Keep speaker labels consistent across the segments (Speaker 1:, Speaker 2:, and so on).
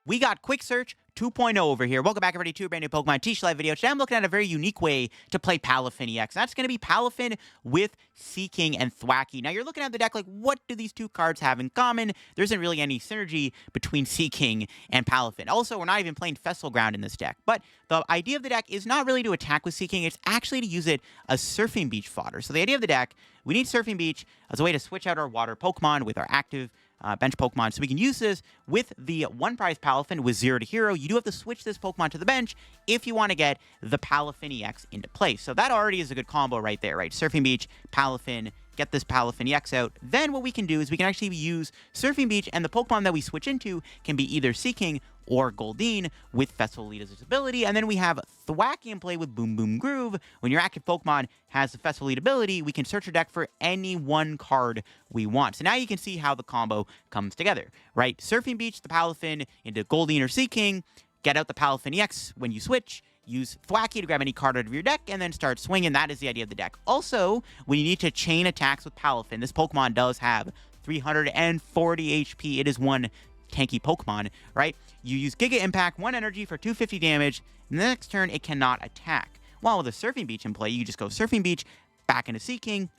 Speaker 1: We got Quick Search 2.0 over here. Welcome back, everybody, to a brand new Pokemon TCG Live video. Today I'm looking at a very unique way to play Palafin EX. That's going to be Palafin with Seaking and Thwackey. Now, you're looking at the deck like, what do these two cards have in common? There isn't really any synergy between Seaking and Palafin. Also, we're not even playing Festival Ground in this deck. But the idea of the deck is not really to attack with Seaking. It's actually to use it as Surfing Beach fodder. So the idea of the deck, we need Surfing Beach as a way to switch out our water Pokemon with our active bench Pokemon. So we can use this with the one prize Palafin with 0 to hero. You do have to switch this Pokemon to the bench if you want to get the Palafin EX into play. So that already is a good combo right there, right? Surfing Beach, Palafin, get this Palafin EX out. Then what we can do is we can actually use Surfing Beach, and the Pokemon that we switch into can be either Seaking or Goldeen with Festival Lead as its ability. And then we have Thwackey in play with Boom Boom Groove. When your active Pokemon has the Festival Lead ability, we can search your deck for any one card we want. So now you can see how the combo comes together, right? Surfing Beach, the Palafin into Goldeen or Seaking, get out the Palafin EX when you switch, use Thwackey to grab any card out of your deck, and then start swinging. That is the idea of the deck. Also, when you need to chain attacks with Palafin, this Pokemon does have 340 HP. It is one tanky Pokemon, right? You use Giga Impact, 1 energy for 250 damage, and the next turn it cannot attack. While with a Surfing Beach in play, you just go Surfing Beach, back into Seaking,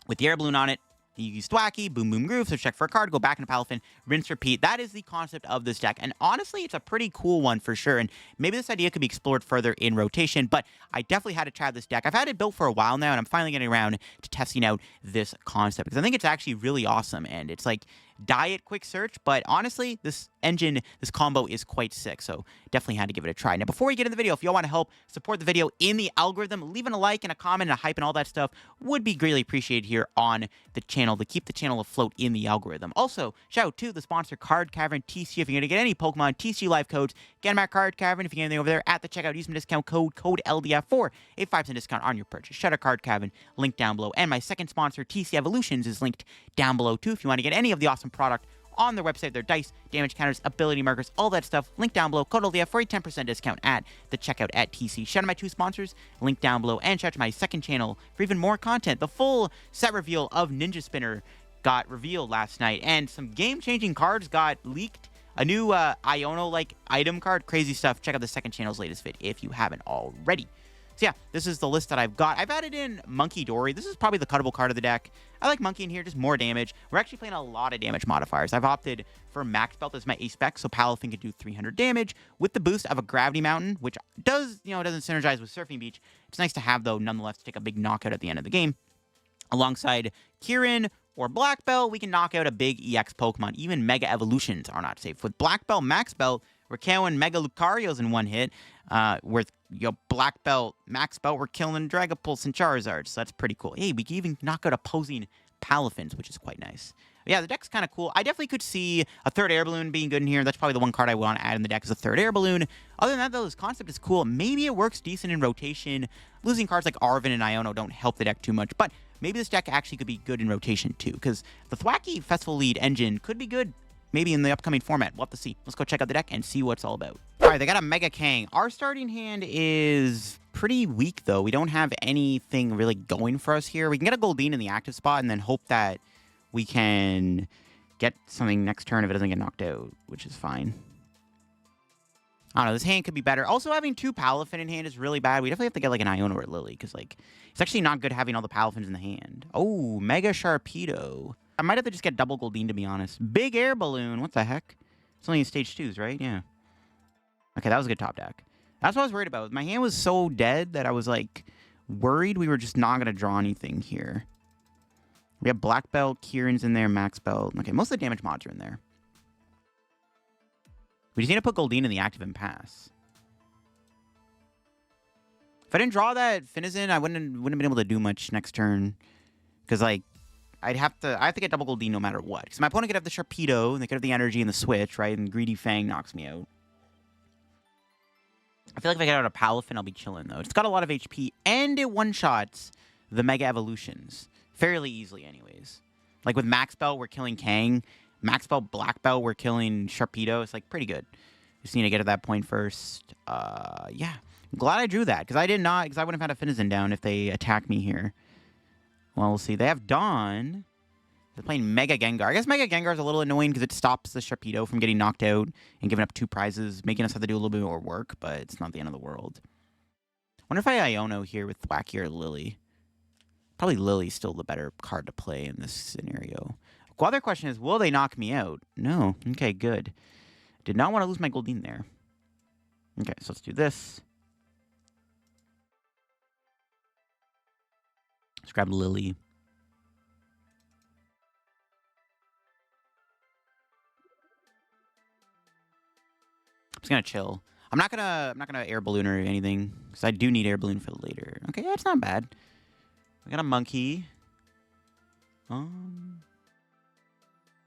Speaker 1: with the Air Balloon on it. You use Thwackey, Boom Boom Groove, so check for a card, go back into Palafin, rinse, repeat. That is the concept of this deck, and honestly, it's a pretty cool one for sure, and maybe this idea could be explored further in rotation, but I definitely had to try this deck. I've had it built for a while now, and I'm finally getting around to testing out this concept, because I think it's actually really awesome, and it's like diet quick search, but honestly, this engine, this combo is quite sick, so definitely had to give it a try. Now, before we get into the video, if y'all want to help support the video in the algorithm, leaving a like and a comment and a hype and all that stuff would be greatly appreciated here on the channel to keep the channel afloat in the algorithm. Also, shout out to the sponsor, Card Cavern TCG. If you're going to get any Pokemon TCG live codes, get them at Card Cavern. If you get anything over there at the checkout, use my discount code LDF for a 5% discount on your purchase. Shout out Card Cavern, link down below. And my second sponsor, TC Evolutions, is linked down below too if you want to get any of the awesome product on their website, their dice, damage counters, ability markers, all that stuff. Link down below. Code LDF for a 10% discount at the checkout at TC. Shout out my two sponsors. Link down below. And shout out to my second channel for even more content. The full set reveal of Ninja Spinner got revealed last night. And some game-changing cards got leaked. A new Iono-like item card. Crazy stuff. Check out the second channel's latest vid if you haven't already. So yeah, this is the list that I've got. I've added in Munkidori. This is probably the cuttable card of the deck. I like Monkey in here, just more damage. We're actually playing a lot of damage modifiers. I've opted for Max Belt as my ace spec, so Palafin can do 300 damage with the boost of a Gravity Mountain, which does, doesn't synergize with Surfing Beach. It's nice to have, though, nonetheless, to take a big knockout at the end of the game. Alongside Kieran or Black Belt, we can knock out a big EX Pokemon. Even Mega Evolutions are not safe. With Black Belt, Max Belt, we're KOing Mega Lucarios in one hit. With Black Belt, Max Belt, we're killing Dragapulse and Charizard, so that's pretty cool. Hey, we can even knock out opposing Palafins, which is quite nice. But yeah, the deck's kind of cool. I definitely could see a third Air Balloon being good in here. That's probably the one card I want to add in the deck is a third Air Balloon. Other than that, though, this concept is cool. Maybe it works decent in rotation. Losing cards like Arven and Iono don't help the deck too much, but maybe this deck actually could be good in rotation too, because the Thwackey Festival Lead engine could be good maybe in the upcoming format. We'll have to see. Let's go check out the deck and see what it's all about. All right, they got a Mega Kang. Our starting hand is pretty weak, though. We don't have anything really going for us here. We can get a Goldeen in the active spot and then hope that we can get something next turn if it doesn't get knocked out, which is fine. I don't know. This hand could be better. Also, having two Palafin in hand is really bad. We definitely have to get like an Iono or a Lillie because like it's actually not good having all the Palafins in the hand. Oh, Mega Sharpedo. I might have to just get double Goldeen, to be honest. Big Air Balloon. What the heck? It's only in stage 2s, right? Yeah. Okay, that was a good top deck. That's what I was worried about. My hand was so dead that I was, like, worried we were just not going to draw anything here. We have Black Belt, Kieran's in there, Max Belt. Okay, most of the damage mods are in there. We just need to put Goldeen in the active and pass. If I didn't draw that Finizen, I wouldn't have been able to do much next turn. Because, like, I have to get double Goldeen no matter what. Because my opponent could have the Sharpedo, and they could have the energy and the switch, right? And Greedy Fang knocks me out. I feel like if I get out a Palafin, I'll be chilling, though. It's got a lot of HP, and it one-shots the Mega Evolutions. Fairly easily, anyways. Like, with Max Belt, we're killing Kang. Max Belt, Black Belt, we're killing Sharpedo. It's, like, pretty good. Just need to get to that point first. Yeah. I'm glad I drew that, because I wouldn't have had a Finizen down if they attack me here. Well, we'll see. They have Dawn. They're playing Mega Gengar. I guess Mega Gengar is a little annoying because it stops the Sharpedo from getting knocked out and giving up 2 prizes, making us have to do a little bit more work, but it's not the end of the world. Wonder if I Iono here with Thwackey or Lillie. Probably Lillie's still the better card to play in this scenario. The other question is, will they knock me out? No. Okay, good. Did not want to lose my Goldeen there. Okay, so let's do this. Let's grab Lillie. I'm just gonna chill. I'm not gonna Air Balloon or anything because I do need Air Balloon for later. Okay, that's not bad. We got a monkey.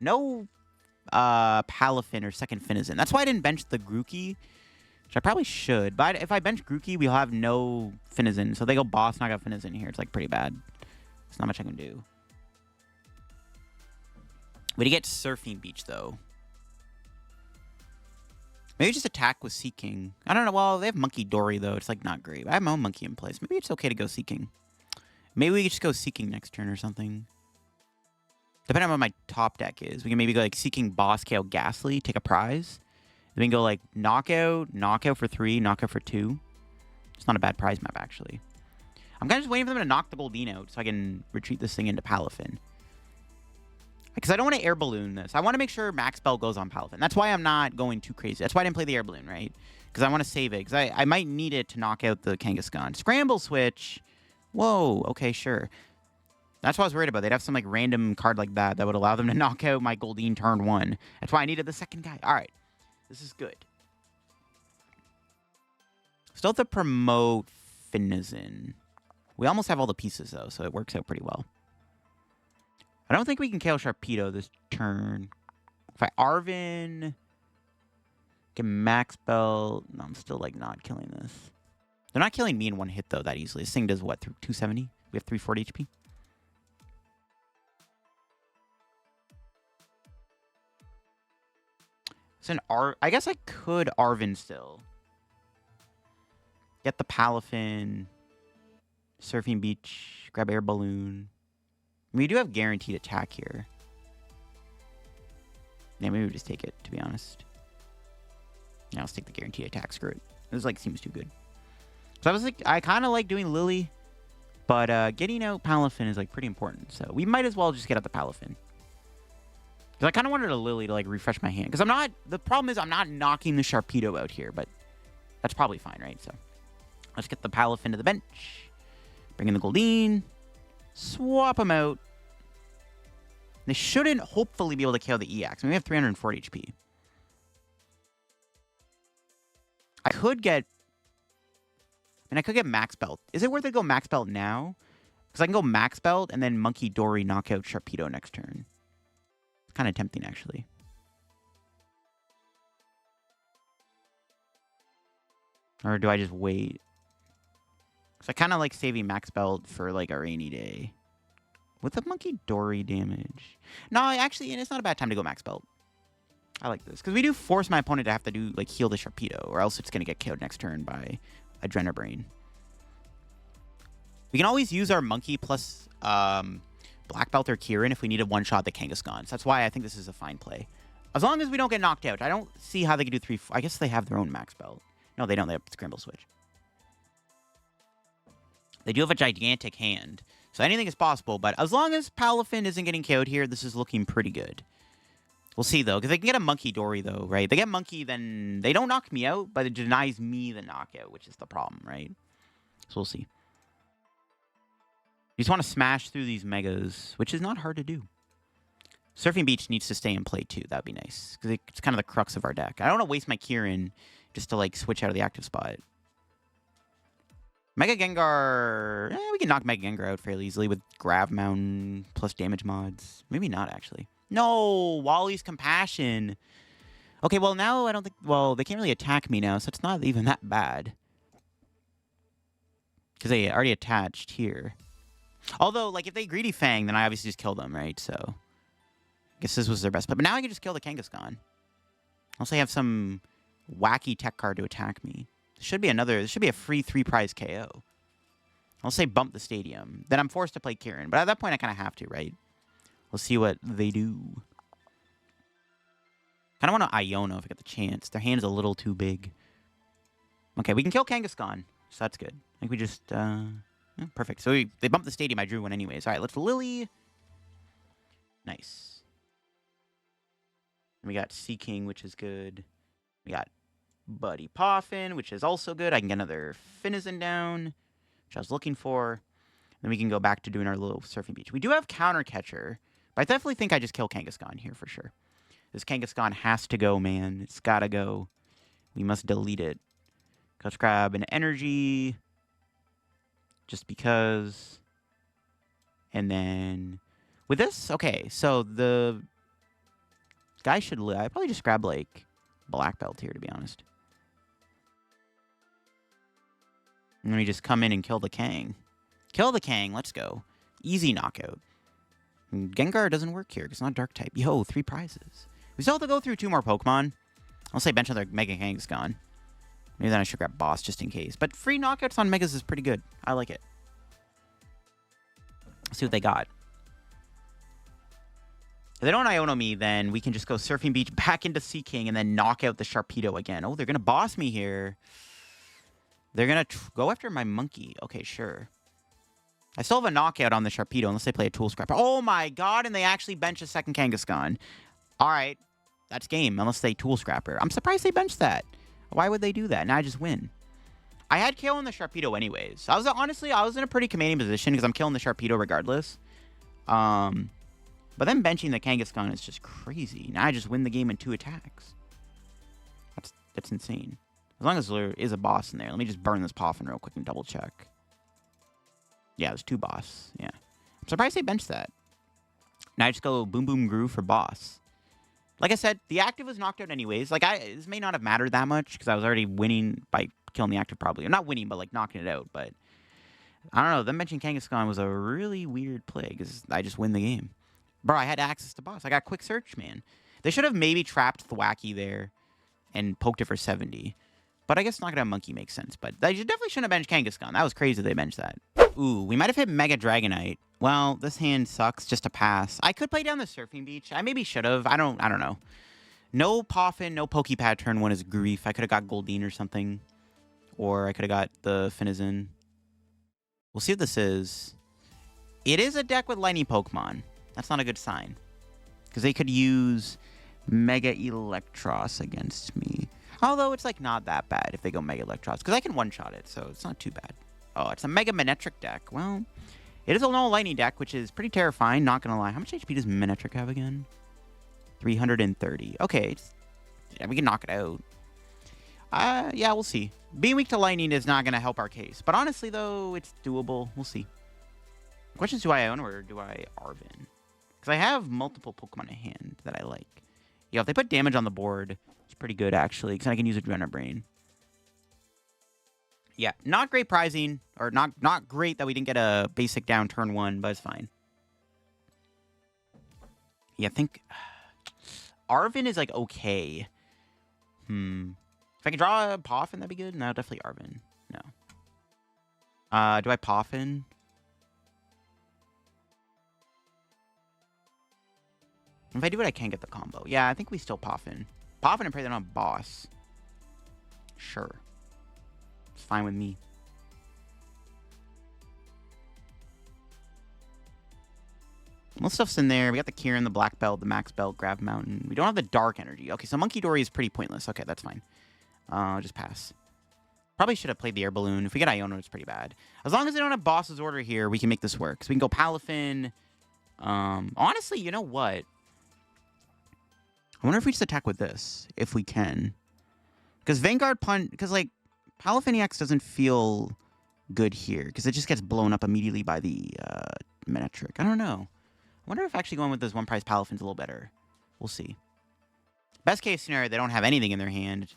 Speaker 1: No Palafin or second Finizen. That's why I didn't bench the Grookey, which I probably should. But if I bench Grookey, we'll have no Finizen. So they go boss, knock out Finizen here. It's like pretty bad. There's not much I can do. We did get Surfing Beach though. Maybe just attack with Seaking. I don't know. Well, they have Munkidori though. It's like not great. I have my own monkey in place. Maybe it's okay to go Seaking. Maybe we could just go Seaking next turn or something. Depending on what my top deck is. We can maybe go like Seaking Boss KO Ghastly, take a prize. Then we can go like Knockout, Knockout for 3, Knockout for 2. It's not a bad prize map actually. I'm kind of just waiting for them to knock the Goldeen out so I can retreat this thing into Palafin. Because I don't want to Air Balloon this. I want to make sure Max Bell goes on Palafin. That's why I'm not going too crazy. That's why I didn't play the Air Balloon, right? Because I want to save it. Because I might need it to knock out the Kangaskhan. Scramble Switch. Whoa. Okay, sure. That's what I was worried about. They'd have some like random card like that that would allow them to knock out my Goldeen turn 1. That's why I needed the second guy. All right. This is good. Still have to promote Finizen. We almost have all the pieces, though, so it works out pretty well. I don't think we can KO Sharpedo this turn. If I Arven, get Max Belt. No, I'm still like not killing this. They're not killing me in one hit, though, that easily. This thing does what, through 270? We have 340 HP. It's an I guess I could Arven still. Get the Palafin. Surfing Beach. Grab Air Balloon. We do have guaranteed attack here. Yeah, maybe we just take it, to be honest. Yeah, let's take the guaranteed attack. Screw it. This like seems too good. So I was like, I kind of like doing Lillie, but getting out Palafin is like pretty important. So we might as well just get out the Palafin. Because I kind of wanted a Lillie to like refresh my hand. Because I'm not, the problem is I'm not knocking the Sharpedo out here, but that's probably fine, right? So let's get the Palafin to the bench. Bring in the Goldeen. Swap them out. They shouldn't hopefully be able to KO the EX. I mean, we have 340 HP. I could get... I could get Max Belt. Is it worth it to go Max Belt now? Because I can go Max Belt and then Munkidori knock out Sharpedo next turn. Kind of tempting, actually. Or do I just wait? Because I kind of like saving Max Belt for like a rainy day. With the Munkidori damage. No, actually, and it's not a bad time to go Max Belt. I like this. Because we do force my opponent to have to do like heal the Sharpedo. Or else it's going to get KO'd next turn by Adrenabrain. We can always use our Monkey plus Black Belt or Kieran if we need to one-shot the Kangaskhan. So that's why I think this is a fine play. As long as we don't get knocked out. I don't see how they can do 3... I guess they have their own Max Belt. No, they don't. They have Scramble Switch. They do have a gigantic hand. So anything is possible. But as long as Palafin isn't getting KO'd here, this is looking pretty good. We'll see, though. Because they can get a Munkidori, though, right? They get Monkey, then they don't knock me out, but it denies me the knockout, which is the problem, right? So we'll see. You just want to smash through these Megas, which is not hard to do. Surfing Beach needs to stay in play, too. That'd be nice. Because it's kind of the crux of our deck. I don't want to waste my Kieran just to, like, switch out of the active spot. Mega Gengar... we can knock Mega Gengar out fairly easily with Grav Mountain plus damage mods. Maybe not, actually. No! Wally's Compassion. Okay, well, now I don't think... Well, they can't really attack me now, so it's not even that bad. Because they already attached here. Although, like, if they Greedy Fang, then I obviously just kill them, right? So, I guess this was their best play. But now I can just kill the Kangaskhan. Unless they have some wacky tech card to attack me. There should be another... There should be a free 3-prize KO. I'll say bump the stadium. Then I'm forced to play Kieran. But at that point, I kind of have to, right? We'll see what they do. Kind of want to Iono if I get the chance. Their hand's a little too big. Okay, we can kill Kangaskhan, so that's good. I think we just, yeah, perfect. So they bumped the stadium. I drew one anyways. All right, let's Lillie. Nice. And we got Seaking, which is good. We got Buddy Poffin, which is also good. I can get another Finizen down, which I was looking for. Then we can go back to doing our little Surfing Beach. We do have Counter Catcher, but I definitely think I just kill Kangaskhan here for sure. This Kangaskhan has to go, man. It's got to go. We must delete it. Let's grab an energy. Just because. And then with this, okay, so the guy should live. I'd probably just grab like Black Belt here, to be honest. And then we just come in and kill the Kang. Kill the Kang, let's go. Easy knockout. And Gengar doesn't work here because it's not dark type. Yo, 3 prizes. We still have to go through 2 more Pokemon. I'll say bench another Mega Kangaskhan. Maybe then I should grab Boss just in case. But free knockouts on Megas is pretty good. I like it. Let's see what they got. If they don't Iono me, then we can just go Surfing Beach back into Seaking and then knock out the Sharpedo again. Oh, they're going to boss me here. They're going to go after my monkey. Okay, sure. I still have a knockout on the Sharpedo unless they play a Tool Scrapper. Oh my god, and they actually bench a second Kangaskhan. Alright, that's game, unless they Tool Scrapper. I'm surprised they benched that. Why would they do that? Now I just win. I had KO on the Sharpedo anyways. Honestly, I was in a pretty commanding position because I'm killing the Sharpedo regardless. But then benching the Kangaskhan is just crazy. Now I just win the game in 2 attacks. That's insane. As long as there is a boss in there. Let me just burn this Poffin real quick and double check. Yeah, there's 2 boss. Yeah. I'm surprised they benched that. Now I just go Boom Boom Groove for boss. Like I said, the active was knocked out anyways. Like, this may not have mattered that much because I was already winning by killing the active probably. I'm not winning, but, like, knocking it out. But, I don't know. Them benching Kangaskhan was a really weird play because I just win the game. Bro, I had access to boss. I got quick search, man. They should have maybe trapped Thwackey there and poked it for 70. But I guess knocking out Monkey makes sense. But they definitely shouldn't have benched Kangaskhan. That was crazy they benched that. Ooh, we might have hit Mega Dragonite. Well, this hand sucks. Just a pass. I could play down the Surfing Beach. I maybe should have. I don't know. No Poffin, no Poké Pad turn 1 is grief. I could have got Goldeen or something. Or I could have got the Finizen. We'll see what this is. It is a deck with Lightning Pokemon. That's not a good sign. Because they could use Mega Electros against me. Although it's like not that bad if they go Mega Electros. Because I can one-shot it, so it's not too bad. Oh, it's a Mega Manectric deck. Well, it is a no Lightning deck, which is pretty terrifying, not going to lie. How much HP does Manectric have again? 330. Okay, yeah, we can knock it out. Yeah, we'll see. Being weak to Lightning is not going to help our case. But honestly, though, it's doable. We'll see. Questions, do I own or do I Arven? Because I have multiple Pokemon in hand that I like. Yeah, if they put damage on the board, it's pretty good, actually, because I can use Adrenal Brain. Yeah, not great prizing, or not great that we didn't get a basic down turn 1, but it's fine. Yeah, I think Arven is, like, okay. If I can draw a Poffin, that'd be good. No, definitely Arven. No. Do I Poffin? If I do it, I can get the combo. Yeah, I think we still Poffin. Poffin and pray they're not boss. Sure. It's fine with me. Most stuff's in there. We got the Kieran, the Black Belt, the Max Belt, Gravity Mountain. We don't have the Dark Energy. Okay, so Munkidori is pretty pointless. Okay, that's fine. I'll just pass. Probably should have played the Air Balloon. If we get Iono, it's pretty bad. As long as they don't have Boss's Order here, we can make this work. So we can go Palafin. Honestly, you know what? I wonder if we just attack with this. If we can. Because Vanguard Punch... Because, like, Palafin EX doesn't feel good here. Because it just gets blown up immediately by the Manectric. I don't know. I wonder if actually going with this one prize Palafin's a little better. We'll see. Best case scenario, they don't have anything in their hand.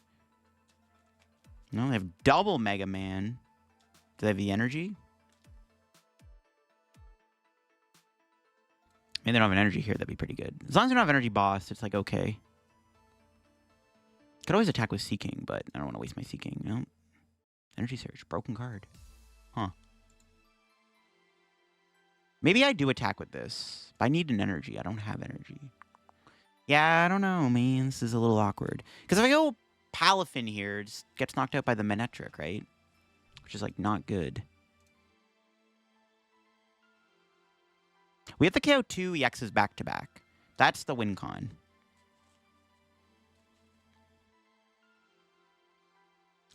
Speaker 1: No, they have double Mega Man. Do they have the energy? Maybe they don't have an energy here. That'd be pretty good. As long as they don't have energy boss, it's like okay. Could always attack with Seaking, but I don't want to waste my Seaking. No. Energy Surge. Broken card. Huh. Maybe I do attack with this. But I need an energy. I don't have energy. Yeah, I don't know, man. This is a little awkward. Because if I go Palafin here, it just gets knocked out by the Manectric, right? Which is, like, not good. We have to KO 2 EXs back-to-back. That's the win con.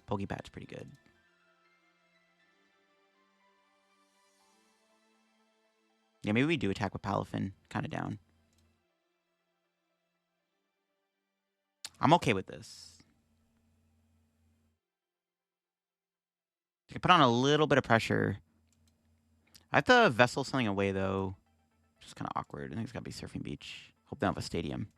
Speaker 1: Poké Pad's pretty good. Yeah, maybe we do attack with Palafin. Kind of down. I'm okay with this. I put on a little bit of pressure. I have to Vessel something away, though. Just kind of awkward. I think it's got to be Surfing Beach. Hope they don't have a stadium.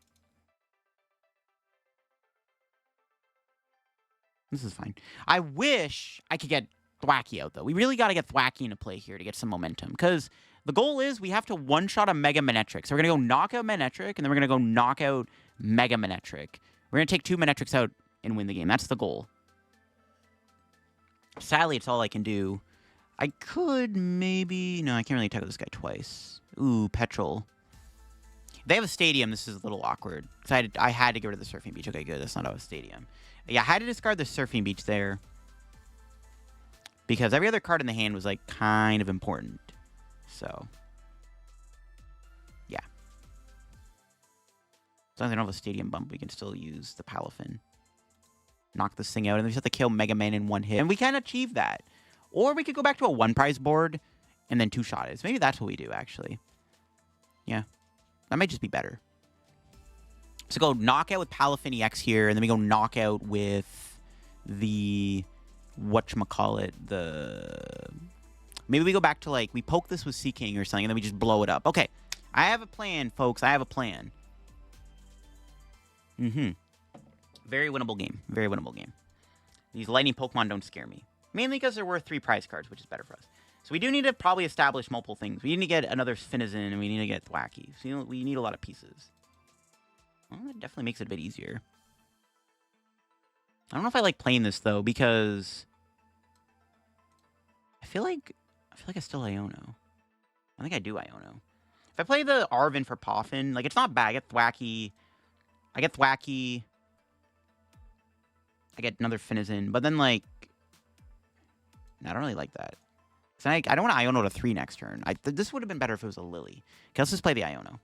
Speaker 1: This is fine. I wish I could get Thwackey out, though. We really got to get Thwackey into play here to get some momentum. Because the goal is we have to one-shot a Mega Manectric. So we're going to go knock out Manectric, and then we're going to go knock out Mega Manectric. We're going to take 2 Manectrics out and win the game. That's the goal. Sadly, it's all I can do. I could maybe... No, I can't really attack with this guy twice. Ooh, Petrol. If they have a stadium, this is a little awkward. Because I had to get rid of the Surfing Beach. Okay, good. That's not a stadium. Yeah, I had to discard the Surfing Beach there. Because every other card in the hand was, like, kind of important. So. Yeah. As long as I don't have a stadium bump, we can still use the Palafin. Knock this thing out, and then we just have to kill Mega Man in 1 hit. And we can achieve that. Or we could go back to a 1-prize board and then 2-shot it. Maybe that's what we do, actually. Yeah. That might just be better. So go knockout with Palafin EX here, and then we go knockout with the... whatchamacallit, maybe we go back to, like, we poke this with Seaking or something, and then we just blow it up. Okay. I have a plan, folks. I have a plan. Very winnable game. Very winnable game. These lightning Pokemon don't scare me. Mainly because they're worth 3 prize cards, which is better for us. So we do need to probably establish multiple things. We need to get another Finizen, and we need to get Thwackey. So we need a lot of pieces. Well, that definitely makes it a bit easier. I don't know if I like playing this, though, because... I feel like I still Iono. I think I do Iono. If I play the Arven for Poffin, like, it's not bad. I get Thwackey. I get another Finizen. But then, like... I don't really like that. So I don't want to Iono to 3 next turn. This would have been better if it was a Lillie. Okay, let's just play the Iono.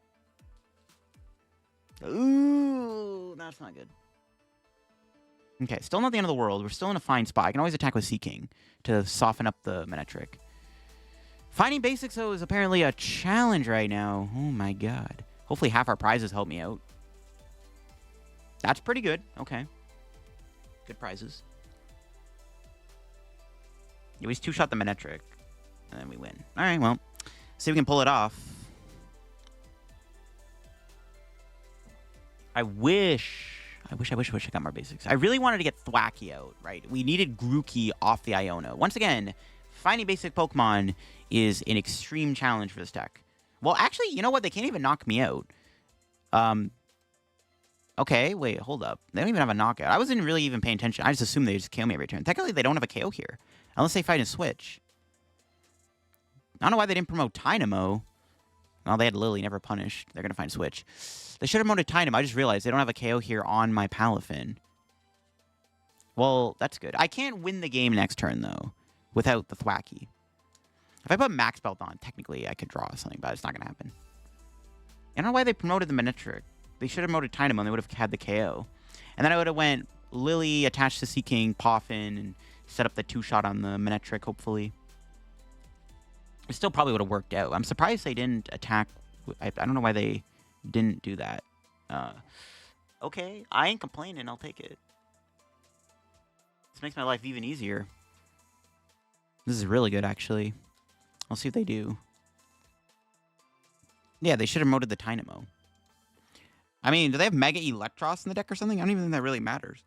Speaker 1: Ooh, that's not good. Okay, still not the end of the world. We're still in a fine spot. I can always attack with Seaking to soften up the Manectric. Finding basics, though, is apparently a challenge right now. Oh, my God. Hopefully half our prizes help me out. That's pretty good. Okay. Good prizes. Yeah, we just 2-shot the Manectric, and then we win. All right, well, see if we can pull it off. I wish I got more basics. I really wanted to get Thwackey out, right? We needed Grookey off the Iono. Once again, finding basic Pokemon is an extreme challenge for this deck. Well, actually, you know what? They can't even knock me out. Okay, wait, hold up. They don't even have a knockout. I wasn't really even paying attention. I just assumed they just KO me every turn. Technically, they don't have a KO here. Unless they fight and switch. I don't know why they didn't promote Tynamo. Well, they had Lillie, never punished. They're going to find switch. They should have promoted Tynamo. I just realized they don't have a KO here on my Palafin. Well, that's good. I can't win the game next turn, though, without the Thwackey. If I put Max Belt on, technically I could draw something, but it's not going to happen. I don't know why they promoted the Manectric. They should have promoted Tynamo, and they would have had the KO. And then I would have went Lillie attached to Seaking, Poffin, and set up the 2-shot on the Manectric, hopefully. It still probably would have worked out. I'm surprised they didn't attack. I don't know why they didn't do that. Okay, I ain't complaining. I'll take it. This makes my life even easier. This is really good, actually. I'll see if they do. Yeah, they should have promoted the Tynamo. I mean, do they have Mega Electros in the deck or something? I don't even think that really matters.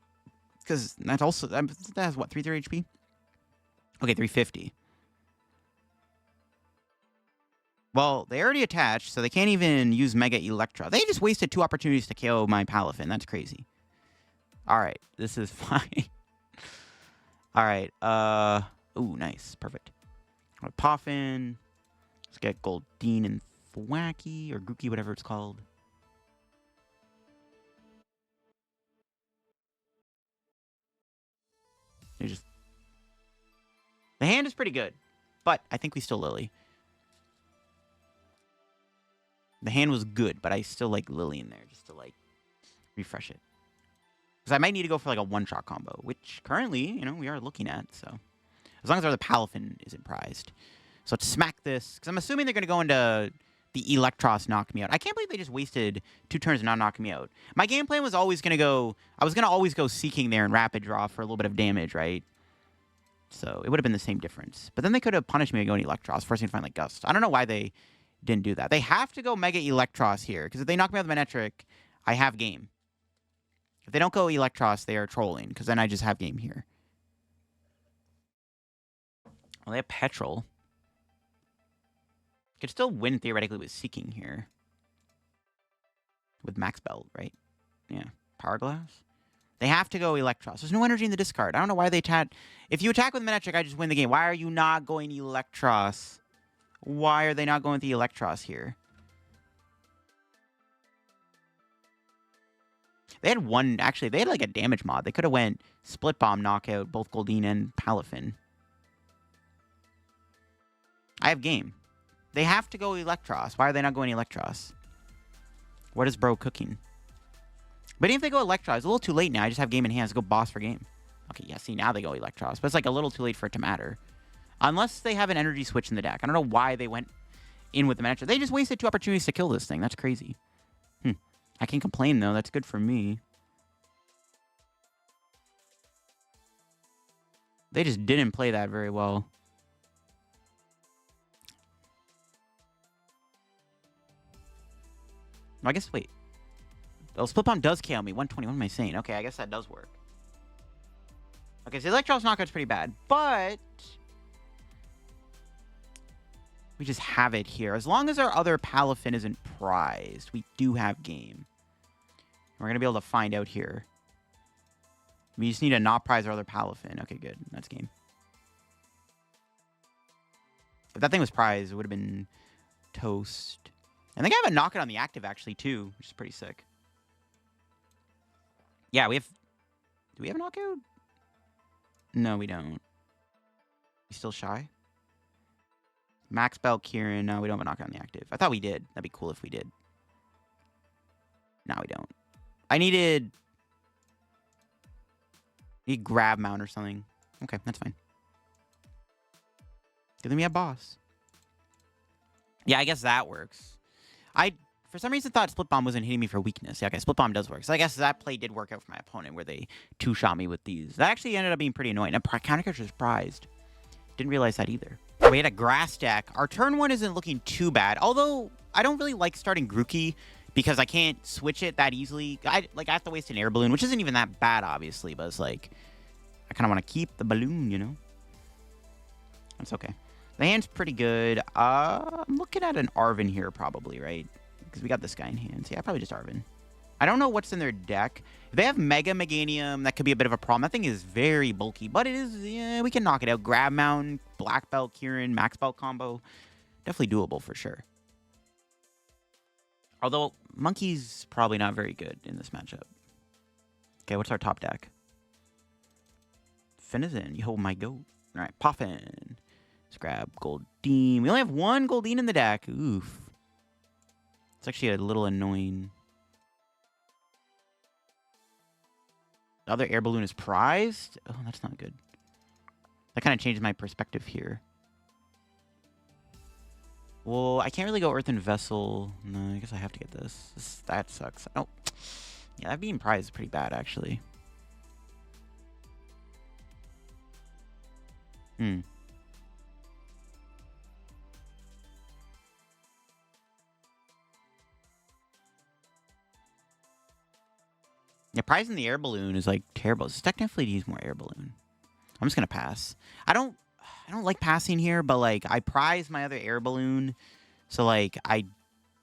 Speaker 1: Because that also... that has, what, 330 HP? Okay, 350. Well, they already attached, so they can't even use Mega Electro. They just wasted 2 opportunities to KO my Palafin. That's crazy. Alright, this is fine. Alright, ooh, nice. Perfect. Poffin. Let's get Goldeen and Thwackey, or Grookey, whatever it's called. The hand is pretty good, but I think we still Lillie. The hand was good, but I still like Lillie in there just to, like, refresh it. Because I might need to go for, like, a one-shot combo, which currently, you know, we are looking at, so. As long as our other Palafin isn't prized. So let's smack this, because I'm assuming they're going to go into the Electros knock me out. I can't believe they just wasted 2 turns and not knocking me out. My game plan was always going to go, I was going to always go Seaking there and Rapid Draw for a little bit of damage, right? So it would have been the same difference. But then they could have punished me by going Electros, forcing me to find, like, Gust. I don't know why they didn't do that. They have to go Mega Electros here, because if they knock me out with Manectric, I have game. If they don't go Electros, they are trolling, because then I just have game here. Well, they have Petrol. Could still win, theoretically, with Seaking here. With Max Belt, right? Yeah. Power Glass. They have to go Electros. There's no energy in the discard. I don't know why they attack. If you attack with Manectric, I just win the game. Why are you not going Electros? Why are they not going with the Electros here? They had one, actually, they had like a damage mod. They could have went Split Bomb, knockout both Goldeen and Palafin. I have game. They have to go Electros. Why are they not going Electros? What is bro cooking? But even if they go Electros, it's a little too late now. I just have game in hand. Let's go boss for game. Okay, yeah, see, now they go Electros. But it's like a little too late for it to matter. Unless they have an energy switch in the deck. I don't know why they went in with the Manectric. They just wasted 2 opportunities to kill this thing. That's crazy. I can't complain, though. That's good for me. They just didn't play that very well. I guess, wait. Oh, Split Bomb does KO me. 120. What am I saying? Okay, I guess that does work. Okay, so Electros knockout's pretty bad. But we just have it here. As long as our other Palafin isn't prized, we do have game. We're going to be able to find out here. We just need to not prize our other Palafin. Okay, good. That's game. If that thing was prized, it would have been toast. I think I have a knockout on the active, actually, too, which is pretty sick. Yeah, we have... Do we have a knockout? No, we don't. We still shy? Max Bell, Kieran. No, we don't have a knockout on the active. I thought we did. That'd be cool if we did. No, we don't. I need grab mount or something. Okay, that's fine. Then we have boss. Yeah, I guess that works. I, for some reason, thought Split Bomb wasn't hitting me for weakness. Yeah, okay, Split Bomb does work. So I guess that play did work out for my opponent, where they 2-shot me with these. That actually ended up being pretty annoying. And counter character is prized. Didn't realize that either. We had a grass deck. Our turn 1 isn't looking too bad. Although, I don't really like starting Grookey, because I can't switch it that easily. I have to waste an Air Balloon, which isn't even that bad, obviously. But it's like, I kind of want to keep the balloon, you know? That's okay. The hand's pretty good. I'm looking at an Arven here, probably, right? Because we got this guy in hand. So yeah, probably just Arven. I don't know what's in their deck. If they have Mega Meganium, that could be a bit of a problem. That thing is very bulky, but it is, yeah, we can knock it out. Grab Mountain, Black Belt, Kieran, Max Belt combo. Definitely doable for sure. Although, Monkey's probably not very good in this matchup. Okay, what's our top deck? Finizen, yo, my goat. All right, Poffin. Let's grab Goldeen. We only have 1 Goldeen in the deck. Oof. It's actually a little annoying. The other Air Balloon is prized? Oh, that's not good. That kind of changes my perspective here. Well, I can't really go Earthen Vessel. No, I guess I have to get this. That sucks. Oh, yeah, that being prized is pretty bad, actually. Yeah, prizing the Air Balloon is, like, terrible. This deck definitely needs more Air Balloon. I'm just going to pass. I don't like passing here, but, like, I prize my other Air Balloon. So, like, I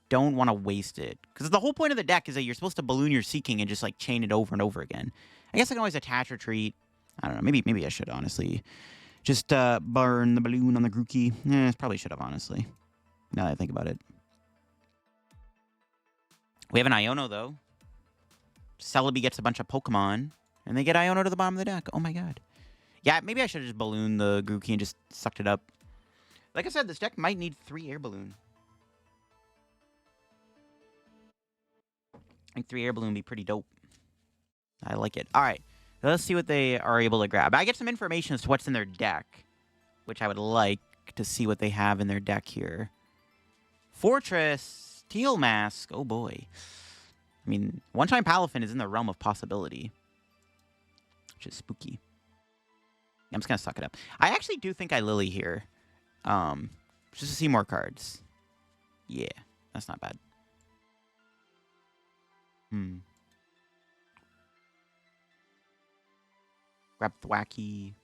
Speaker 1: don't want to waste it. Because the whole point of the deck is that you're supposed to balloon your Seaking and just, like, chain it over and over again. I guess I can always attach retreat. I don't know. Maybe I should, honestly. Just burn the balloon on the Grookey. Probably should have, honestly. Now that I think about it. We have an Iono, though. Celebi gets a bunch of Pokemon, and they get Iono to the bottom of the deck. Oh, my God. Yeah, maybe I should have just ballooned the Grookey and just sucked it up. Like I said, this deck might need 3 Air Balloon. I think 3 Air Balloon would be pretty dope. I like it. All right. Let's see what they are able to grab. I get some information as to what's in their deck, which I would like to see what they have in their deck here. Fortress, Steel Mask. Oh, boy. I mean, one-time Palafin is in the realm of possibility, which is spooky. I'm just going to suck it up. I actually do think I Lillie here, just to see more cards. Yeah, that's not bad. Grab Thwackey.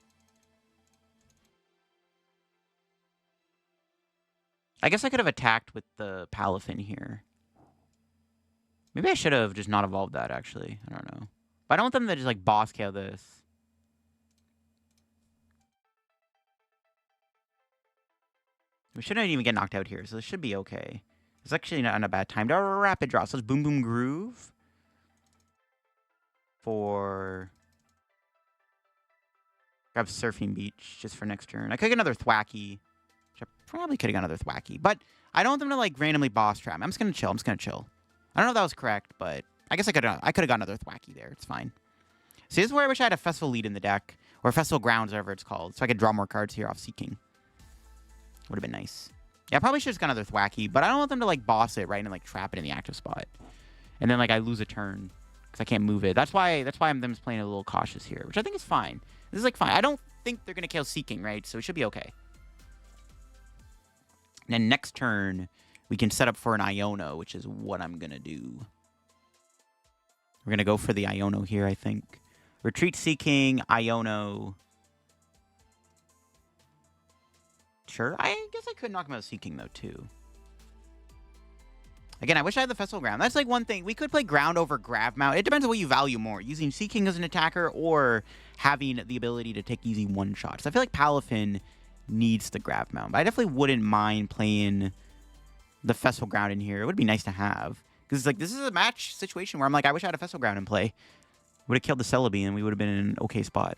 Speaker 1: I guess I could have attacked with the Palafin here. Maybe I should have just not evolved that, actually. I don't know. But I don't want them to just, like, boss KO this. We shouldn't even get knocked out here, so this should be okay. It's actually not a bad time to rapid draw. So it's Boom Boom Groove. For... Grab Surfing Beach just for next turn. I could get another Thwackey. Which I probably could have got another Thwackey. But I don't want them to, like, randomly boss trap. I'm just going to chill. I'm just going to chill. I don't know if that was correct, but I guess I could have got another Thwackey there. It's fine. See, this is where I wish I had a Festival Lead in the deck. Or Festival Grounds, whatever it's called. So I could draw more cards here off Seaking. Would have been nice. Yeah, I probably should have just got another Thwackey, but I don't want them to, like, boss it, right, and, like, trap it in the active spot. And then, like, I lose a turn because I can't move it. That's why I'm them playing a little cautious here, which I think is fine. This is, like, fine. I don't think they're going to kill Seaking, right? So it should be okay. And then next turn, we can set up for an Iono, which is what I'm going to do. We're going to go for the Iono here, I think. Retreat Seaking, Iono. Sure. I guess I could knock him out Seaking, though, too. Again, I wish I had the Festival Ground. That's, like, one thing. We could play Ground over Grav Mount. It depends on what you value more. Using Seaking as an attacker or having the ability to take easy one-shots. I feel like Palafin needs the Grav Mount. But I definitely wouldn't mind playing the Festival Ground in here. It would be nice to have. Because, like, this is a match situation where I'm like, I wish I had a Festival Ground in play. Would have killed the Celebi, and we would have been in an okay spot.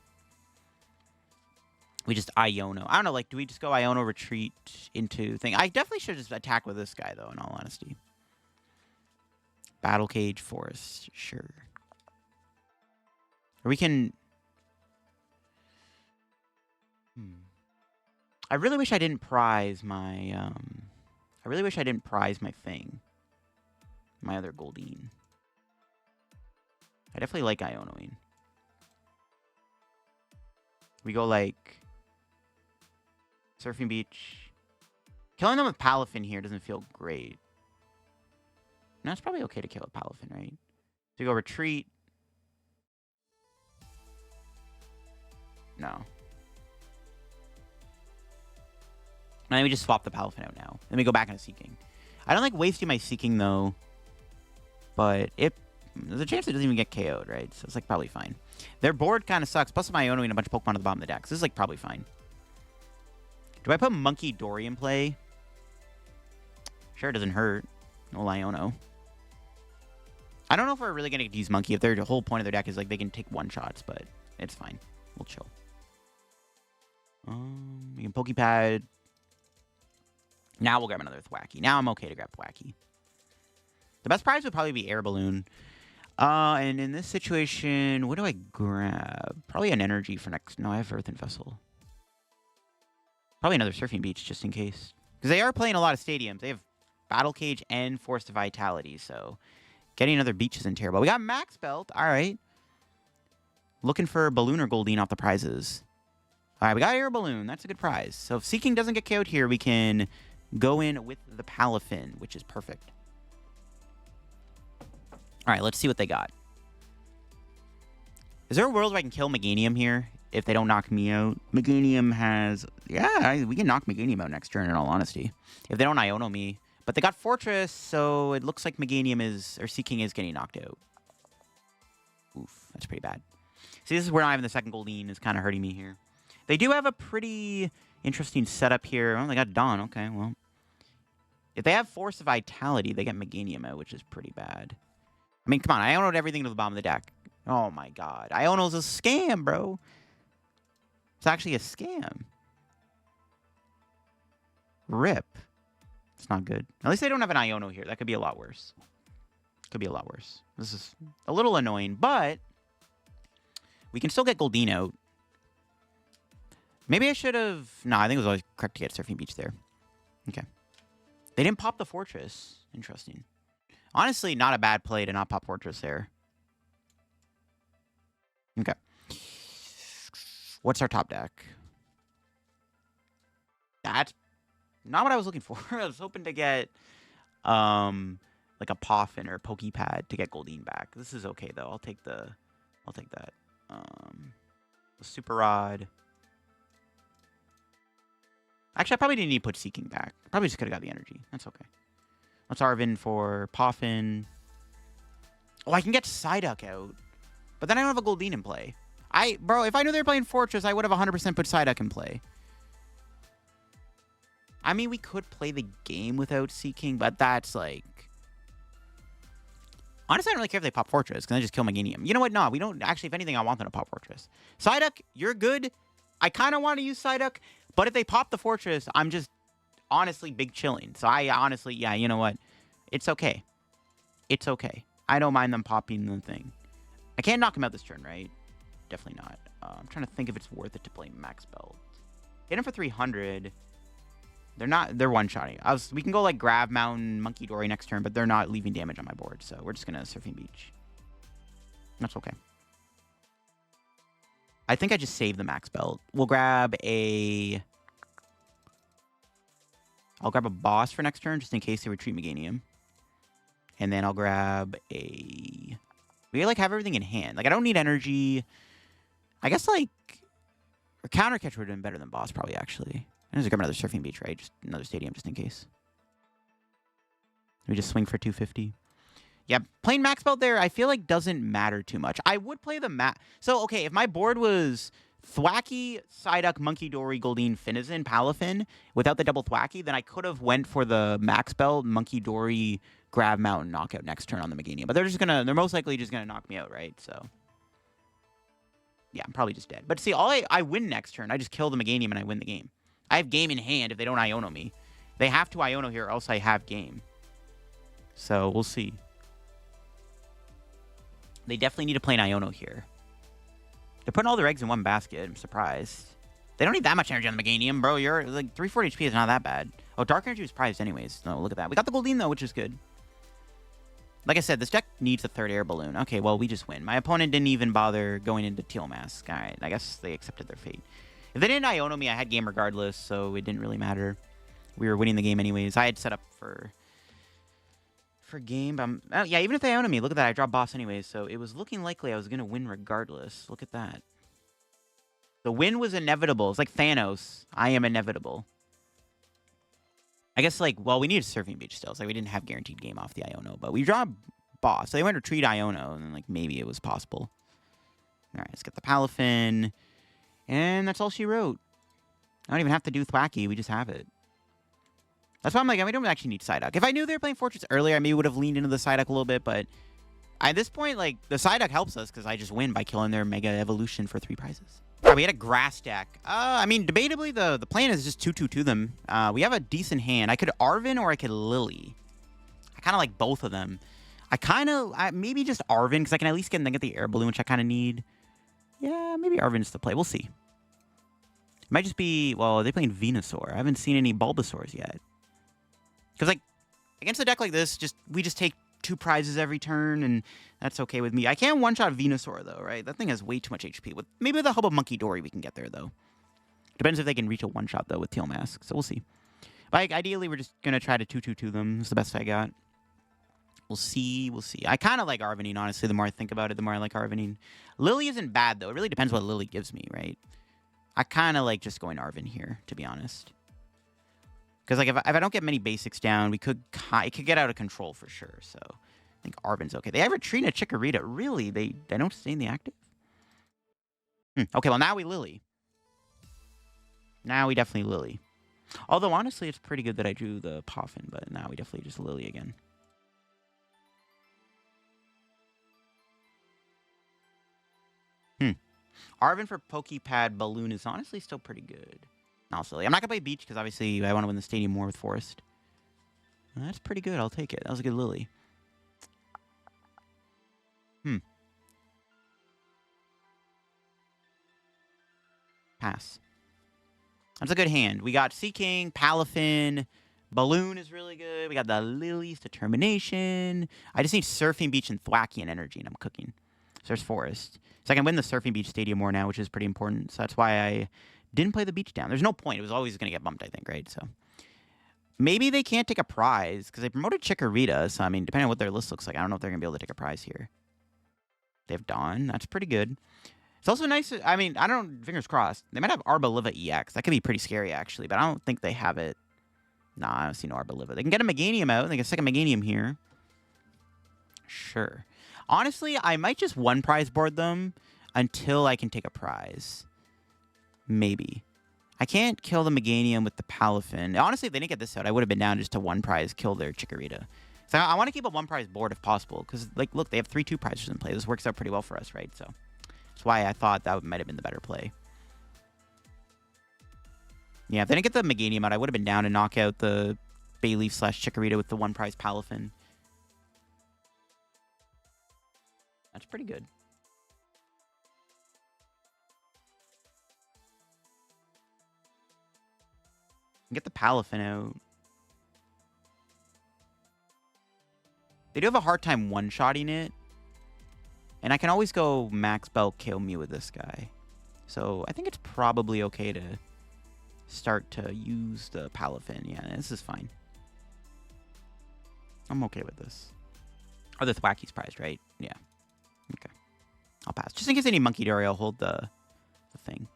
Speaker 1: We just Iono. I don't know, like, do we just go Iono retreat into thing? I definitely should just attack with this guy, though, in all honesty. Battle Cage, Forest, sure. Or we can... I really wish I didn't prize my, I really wish I didn't prize my thing. My other Goldeen. I definitely like Ionoing. We go, like... Surfing Beach. Killing them with Palafin here doesn't feel great. No, it's probably okay to kill a Palafin, right? So you go retreat. No. And then we just swap the Palafin out now. Then we go back into Seaking. I don't like wasting my Seaking, though. But there's a chance it doesn't even get KO'd, right? So it's, like, probably fine. Their board kind of sucks. Plus, I'm Ionoing a bunch of Pokemon at the bottom of the deck. So this is, like, probably fine. Do I put Munkidori in play? Sure, it doesn't hurt. No Iono. I don't know if we're really going to use Monkey. If the whole point of their deck is, like, they can take one-shots, but it's fine. We'll chill. We can Poké Pad. Now we'll grab another Thwackey. Now I'm okay to grab Thwackey. The best prize would probably be Air Balloon. And in this situation, what do I grab? Probably an energy for next... No, I have Earthen Vessel. Probably another Surfing Beach, just in case. Because they are playing a lot of stadiums. They have Battle Cage and Force of Vitality, so... Getting another beach isn't terrible. We got Max Belt. All right. Looking for Balloon or Goldeen off the prizes. All right, we got Air Balloon. That's a good prize. So if Seaking doesn't get KO'd here, we can go in with the Palafin, which is perfect. All right, let's see what they got. Is there a world where I can kill Meganium here if they don't knock me out? Meganium has... Yeah, we can knock Meganium out next turn, in all honesty. If they don't Iono me... But they got Fortress, so it looks like Meganium is, or Seaking is getting knocked out. Oof, that's pretty bad. See, this is where not having the second Goldeen is kind of hurting me here. They do have a pretty interesting setup here. Oh, they got Dawn. Okay, well. If they have Force of Vitality, they get Meganium out, which is pretty bad. I mean, come on. Iono'd everything to the bottom of the deck. Oh, my God. Iono's a scam, bro. It's actually a scam. Rip. It's not good. At least they don't have an Iono here. That could be a lot worse. Could be a lot worse. This is a little annoying, but we can still get Goldeen out. Maybe I should have... No, I think it was always correct to get Surfing Beach there. Okay. They didn't pop the Fortress. Interesting. Honestly, not a bad play to not pop Fortress there. Okay. What's our top deck? That's not what I was looking for. I was hoping to get like a Poffin or a Poké Pad to get Goldeen back. This is okay though. I'll take that. The Super Rod. Actually, I probably didn't need to put Seaking back. Probably just could have got the energy. That's okay. What's Arven for Poffin? Oh, I can get Psyduck out. But then I don't have a Goldeen in play. Bro, if I knew they were playing Fortress, I would have 100% put Psyduck in play. I mean, we could play the game without Seaking, but that's like... Honestly, I don't really care if they pop Fortress, because I just kill Meganium. You know what? No, we don't... Actually, if anything, I want them to pop Fortress. Psyduck, you're good. I kind of want to use Psyduck, but if they pop the Fortress, I'm just honestly big chilling. So I honestly, yeah, you know what? It's okay. It's okay. I don't mind them popping the thing. I can't knock him out this turn, right? Definitely not. I'm trying to think if it's worth it to play Max Belt. Hit him for 300. They're one-shotting. We can go like Grav Mountain, Munkidori next turn, but they're not leaving damage on my board, so we're just going to Surfing Beach. That's okay. I think I just saved the Max Belt. We'll grab a... I'll grab a Boss for next turn, just in case they retreat Meganium. And then I'll grab a... We like have everything in hand. Like, I don't need energy. I guess, like... Or Counter Catch would have been better than Boss, probably, actually. And just grab another Surfing Beach, right? Just another Stadium, just in case. We just swing for 250. Yeah, playing Max Belt there, I feel like doesn't matter too much. I would play the So, okay, if my board was Thwackey, Psyduck, Munkidori, Goldeen, Finizen, Palafin, without the double Thwackey, then I could have went for the Max Belt, Munkidori, Grav Mountain knockout next turn on the Meganium. But they're most likely just gonna knock me out, right? So yeah, I'm probably just dead. But see, I win next turn. I just kill the Meganium and I win the game. I have game in hand if they don't Iono me. They have to Iono here or else I have game. So we'll see. They definitely need to play an Iono here. They're putting all their eggs in one basket. I'm surprised. They don't need that much energy on the Meganium, bro. You're like 340 HP is not that bad. Oh, Dark Energy was prized anyways. No, look at that. We got the Goldeen though, which is good. Like I said, this deck needs a third Air Balloon. Okay, well, we just win. My opponent didn't even bother going into Teal Mask. All right, I guess they accepted their fate. If they didn't Iono me, I had game regardless, so it didn't really matter. We were winning the game anyways. I had set up for game. But oh, yeah, even if they Iono me, look at that. I dropped Boss anyways, so it was looking likely I was going to win regardless. Look at that. The win was inevitable. It's like Thanos. I am inevitable. I guess, like, well, we needed Surfing Beach still. It's like we didn't have guaranteed game off the Iono, but we draw Boss. So they went to retreat Iono, and then, like, maybe it was possible. All right, let's get the Palafin. And that's all she wrote. I don't even have to do Thwackey. We just have it. That's why I'm like, we don't actually need Psyduck. If I knew they were playing Fortress earlier, I maybe would have leaned into the Psyduck a little bit, but at this point, like, the Psyduck helps us because I just win by killing their Mega Evolution for 3 prizes. All right, we had a grass deck. I mean, debatably, the plan is just 2-2 them. We have a decent hand. I could Arven or I could Lillie. I kind of like both of them. Maybe just Arven because I can at least get the Air Balloon, which I kind of need. Yeah, maybe Arven's the play. We'll see. It might just be, well, they're playing Venusaur. I haven't seen any Bulbasaurs yet. Because, like, against a deck like this, we just take 2 prizes every turn, and that's okay with me. I can't one-shot Venusaur, though, right? That thing has way too much HP. Maybe with the help of Munkidori, we can get there, though. Depends if they can reach a one-shot, though, with Teal Mask. So we'll see. But ideally, we're just going to try to 2-2-2 them. It's the best I got. We'll see. We'll see. I kind of like Arvening, honestly. The more I think about it, the more I like Arvening. Lillie isn't bad, though. It really depends what Lillie gives me, right? I kind of like just going Arven here, to be honest. Because, like, if I don't get many basics down, it could get out of control for sure. So I think Arven's okay. They have Retreat and Chikorita. Really? They don't stay in the active? Okay, well, now we Lillie. Now we definitely Lillie. Although, honestly, it's pretty good that I drew the Poffin, but now we definitely just Lillie again. Arven for Poké Pad Balloon is honestly still pretty good. Also, I'm not going to play Beach because obviously I want to win the stadium more with Forest. That's pretty good. I'll take it. That was a good Lillie. Pass. That's a good hand. We got Seaking, Palafin, Balloon is really good. We got the Lillie's Determination. I just need Surfing Beach and Thwackey and Energy, and I'm cooking. So there's Forest. So I can win the Surfing Beach Stadium more now, which is pretty important. So that's why I didn't play the Beach down. There's no point. It was always going to get bumped, I think, right? So maybe they can't take a prize because they promoted Chikorita. So, I mean, depending on what their list looks like, I don't know if they're going to be able to take a prize here. They have Dawn. That's pretty good. It's also nice. I mean, I don't, fingers crossed. They might have Arboliva EX. That could be pretty scary, actually, but I don't think they have it. Nah, I don't see no Arboliva. They can get a Meganium out. They can stick a Meganium here. Sure. Honestly, I might just one prize board them until I can take a prize. Maybe. I can't kill the Meganium with the Palafin. Honestly, if they didn't get this out, I would have been down just to one prize, kill their Chikorita. So I want to keep a one prize board if possible, because, like, look, they have 3 2-prizes in play. This works out pretty well for us, right? So that's why I thought that might have been the better play. Yeah, if they didn't get the Meganium out, I would have been down to knock out the Bayleaf / Chikorita with the one prize Palafin. That's pretty good. Get the Palafin out. They do have a hard time one-shotting it. And I can always go Max Bell kill me with this guy. So I think it's probably okay to start to use the Palafin. Yeah, this is fine. I'm okay with this. Oh, the Thwacky's prized, right? Yeah. Okay. I'll pass. Just in case any Munkidori, I'll hold the thing.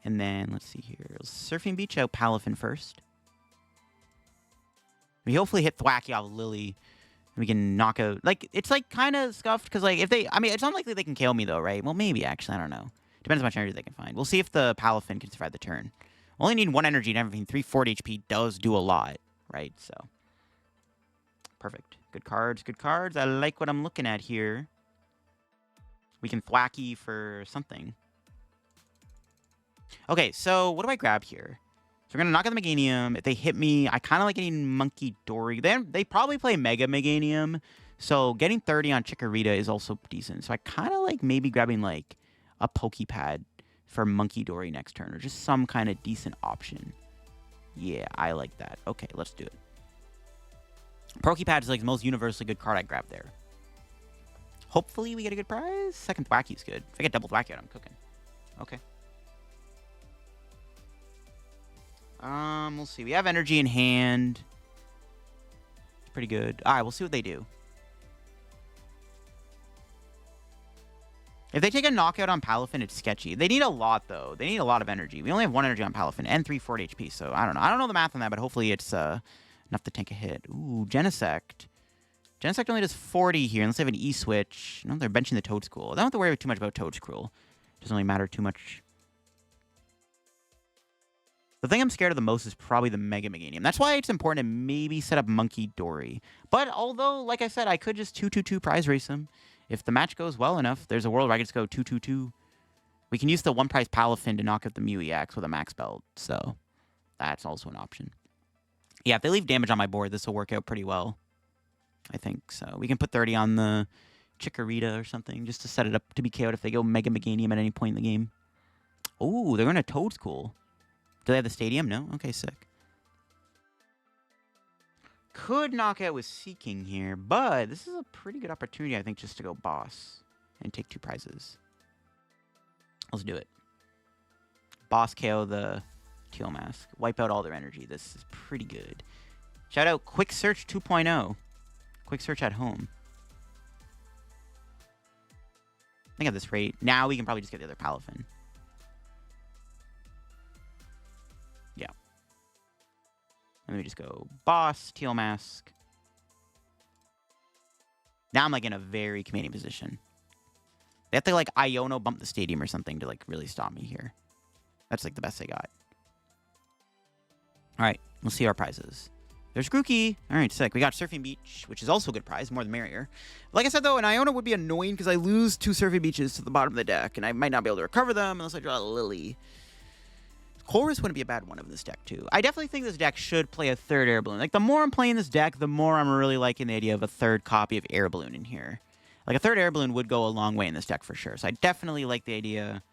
Speaker 1: And then, let's see here. Surfing Beach out Palafin first. We hopefully hit Thwackey off Lillie. We can knock out... Like, it's, like, kind of scuffed. Because, like, if they... I mean, it's unlikely they can KO me, though, right? Well, maybe, actually. I don't know. Depends on how much energy they can find. We'll see if the Palafin can survive the turn. Only need 1 energy and everything. 340 HP does do a lot, right? So, perfect. Good cards, good cards. I like what I'm looking at here. We can Thwackey for something. Okay, so what do I grab here? So we're going to knock out the Meganium. If they hit me, I kind of like getting Munkidori. They probably play Mega Meganium. So getting 30 on Chikorita is also decent. So I kind of like maybe grabbing like a Poké Pad for Munkidori next turn. Or just some kind of decent option. Yeah, I like that. Okay, let's do it. Poké Pad is like the most universally good card I grabbed there. Hopefully we get a good prize. Second Thwacky's good. If I get double Thwacky out, I'm cooking. Okay. We'll see. We have energy in hand. It's pretty good. All right, we'll see what they do. If they take a knockout on Palafin, it's sketchy. They need a lot, though. They need a lot of energy. We only have 1 energy on Palafin and 340 HP, so I don't know. I don't know the math on that, but hopefully it's enough to tank a hit. Ooh, Genesect. Genesect only does 40 here, unless they have an E-switch. No, they're benching the Toedscool. I don't have to worry too much about Toedscool. Doesn't really matter too much. The thing I'm scared of the most is probably the Mega Meganium. That's why it's important to maybe set up Munkidori. But although, like I said, I could just 2-2-2 prize race him. If the match goes well enough, there's a world where I can just go 2-2-2. We can use the 1 prize Palafin to knock out the Mew EX with a max belt. So that's also an option. Yeah, if they leave damage on my board, this will work out pretty well. I think so. We can put 30 on the Chikorita or something just to set it up to be KO'd if they go Mega Meganium at any point in the game. Ooh, they're going to Toedscool. Do they have the stadium? No? Okay, sick. Could knock out with Seaking here, but this is a pretty good opportunity, I think, just to go boss and take 2 prizes. Let's do it. Boss KO the Teal Mask. Wipe out all their energy. This is pretty good. Shout out Quick Search 2.0. Quick Search at home. I think at this rate, now we can probably just get the other Palafin. Yeah. Let me just go boss, Teal Mask. Now I'm like in a very commanding position. They have to like Iono bump the stadium or something to like really stop me here. That's like the best they got. All right, we'll see our prizes. There's Grookey. All right, sick. We got Surfing Beach, which is also a good prize. More the merrier. Like I said, though, an Iono would be annoying because I lose 2 Surfing Beaches to the bottom of the deck, and I might not be able to recover them unless I draw a Lillie. Chorus wouldn't be a bad one of this deck, too. I definitely think this deck should play a 3rd Air Balloon. Like, the more I'm playing this deck, the more I'm really liking the idea of a 3rd copy of Air Balloon in here. Like, a 3rd Air Balloon would go a long way in this deck for sure. So I definitely like the idea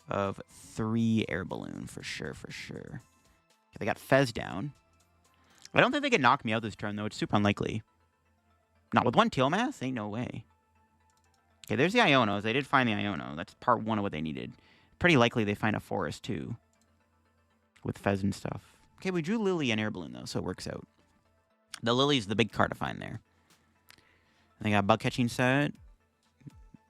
Speaker 1: of 3 Air Balloon for sure, for sure. Okay, they got Fez down. I don't think they can knock me out this turn, though. It's super unlikely. Not with 1 Teal Mass? Ain't no way. Okay, there's the Ionos. They did find the Iono. That's part 1 of what they needed. Pretty likely they find a Forest, too. With Fez and stuff. Okay, we drew Lillie and Air Balloon, though, so it works out. The Lillie's the big card to find there. They got Bug Catching set.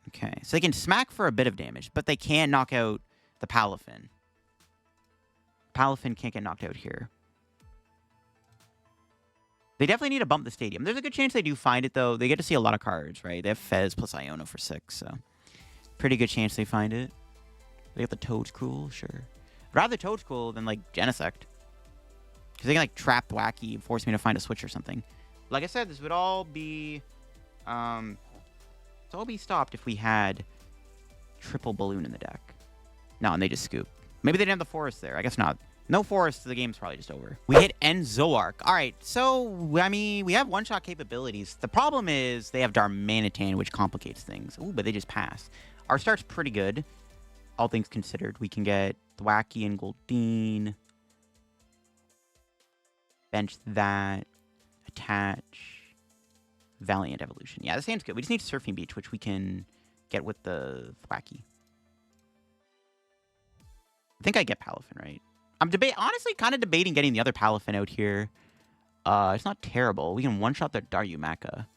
Speaker 1: Okay, so they can smack for a bit of damage, but they can't knock out the Palafin. Palafin can't get knocked out here. They definitely need to bump the stadium. There's a good chance they do find it, though. They get to see a lot of cards, right? They have Fez plus Iono for 6, so pretty good chance they find it. They got the Toadstool, sure. I'd rather Toadstool than, like, Genesect. Because they can, like, trap Thwackey and force me to find a switch or something. Like I said, this would all be... it's all be stopped if we had triple Balloon in the deck. No, and they just scoop. Maybe they didn't have the Forest there. I guess not. No Forest, the game's probably just over. We hit Enzoark. All right, so, I mean, we have one-shot capabilities. The problem is they have Darmanitan, which complicates things. Ooh, but they just pass. Our start's pretty good, all things considered. We can get Thwackey and Goldeen. Bench that. Attach. Valiant Evolution. Yeah, this hand's good. We just need Surfing Beach, which we can get with the Thwackey. I think I get Palafin, right? I'm honestly kind of debating getting the other Palafin out here. It's not terrible. We can one-shot the Darumaka.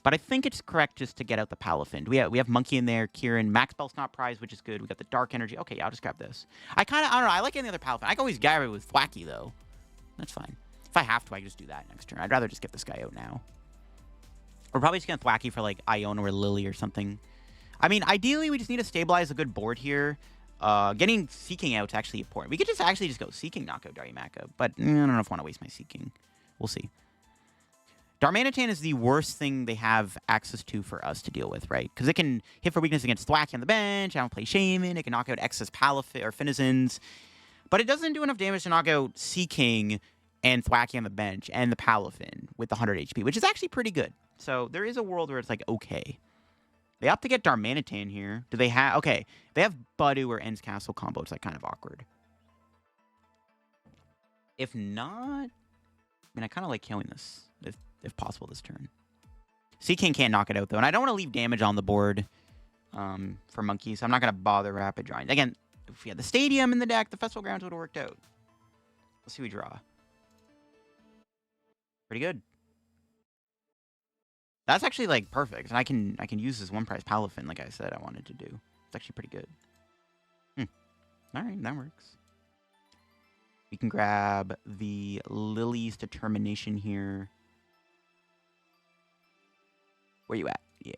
Speaker 1: But I think it's correct just to get out the Palafin. We have Monkey in there, Kieran. Max Bell's not prize, which is good. We got the Dark Energy. Okay, yeah, I'll just grab this. I don't know. I like getting the other Palafin. I can always grab it with Thwackey, though. That's fine. If I have to, I can just do that next turn. I'd rather just get this guy out now. We're probably just going to Thwackey for, like, Iono or Lillie or something. I mean, ideally, we just need to stabilize a good board here. Getting Seaking out is actually important. We could just actually just go Seaking knockout Darumaka, but I don't know if I want to waste my Seaking. We'll see. Darmanitan is the worst thing they have access to for us to deal with, right? Because it can hit for weakness against Thwackey on the bench. I don't play Shaman. It can knock out excess Palafin or Finizens. But it doesn't do enough damage to knock out Seaking and Thwackey on the bench and the Palafin with the 100 HP, which is actually pretty good. So there is a world where it's like, okay. They opt to get Darmanitan here. Do they have... Okay. They have Budu or Ends Castle combo. It's like kind of awkward. If not... I mean, I kind of like killing this. If possible this turn. Seaking can't knock it out, though. And I don't want to leave damage on the board for Monkey, so I'm not going to bother Rapid Drawing. Again, if we had the Stadium in the deck, the Festival Grounds would have worked out. Let's see what we draw. Pretty good. That's actually, like, perfect. And I can use this one-price Palafin, like I said I wanted to do. It's actually pretty good. All right, that works. We can grab the Lillie's Determination here. Where you at? Yeah.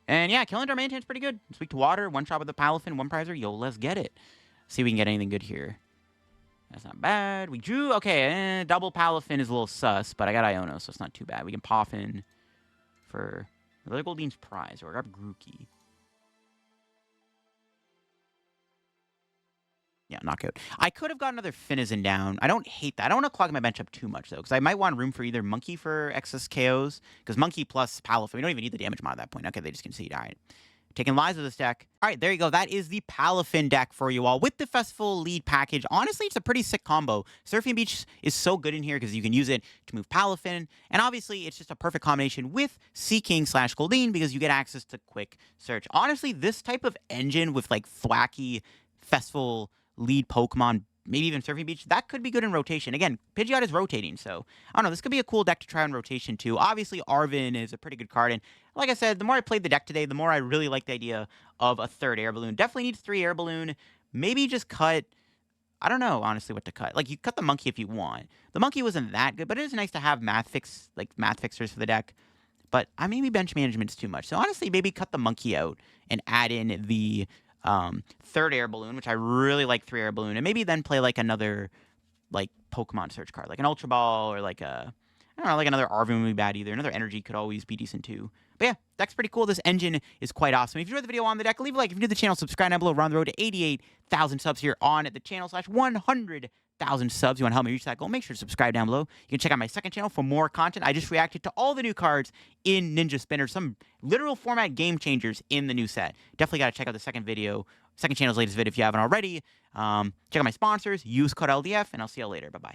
Speaker 1: And, yeah, killing Darmanitan's pretty good. It's weak to water, one shot with the Palafin, one prizer. Yo, let's get it. See if we can get anything good here. That's not bad. We drew... Okay, double Palafin is a little sus, but I got Iono, so it's not too bad. We can Poffin for another Goldeen's prize, or grab Grookey. Yeah, knockout. I could have got another Finizen down. I don't hate that. I don't want to clog my bench up too much, though, because I might want room for either Monkey for excess KOs, because Monkey plus Palafin, we don't even need the damage mod at that point. Okay, they just concede. All right. Taking lives with this deck. All right, there you go. That is the Palafin deck for you all with the Festival lead package. Honestly, it's a pretty sick combo. Surfing Beach is so good in here because you can use it to move Palafin. And obviously, it's just a perfect combination with Seaking / Goldeen because you get access to quick search. Honestly, this type of engine with like Thwackey, Festival lead Pokemon, maybe even Surfing Beach, that could be good in rotation. Again, Pidgeot is rotating, so I don't know. This could be a cool deck to try in rotation too. Obviously, Arven is a pretty good card, and like I said, the more I played the deck today, the more I really like the idea of a third Air Balloon. Definitely needs 3 Air Balloon. Maybe just cut... I don't know, honestly, what to cut. Like, you cut the Monkey if you want. The Monkey wasn't that good, but it is nice to have math fixers for the deck. But maybe bench management's too much. So honestly, maybe cut the Monkey out and add in the... third Air Balloon, which I really like 3 Air Balloon, and maybe then play like another like Pokemon search card, like an Ultra Ball or like a, I don't know, like another Arven would be bad either. Another Energy could always be decent too. But yeah, deck's pretty cool. This engine is quite awesome. If you enjoyed the video on the deck, leave a like. If you're new to the channel, subscribe down below. We're on the road to 88,000 subs here on the channel / 100,000 subs. You want to help me reach that goal? Make sure to subscribe down below. You can check out my second channel for more content. I just reacted to all the new cards in Ninja Spinner, some literal format game changers in the new set. Definitely got to check out the second channel's latest video if you haven't already. Check out my sponsors, use code LDF, and I'll see you later. Bye-bye.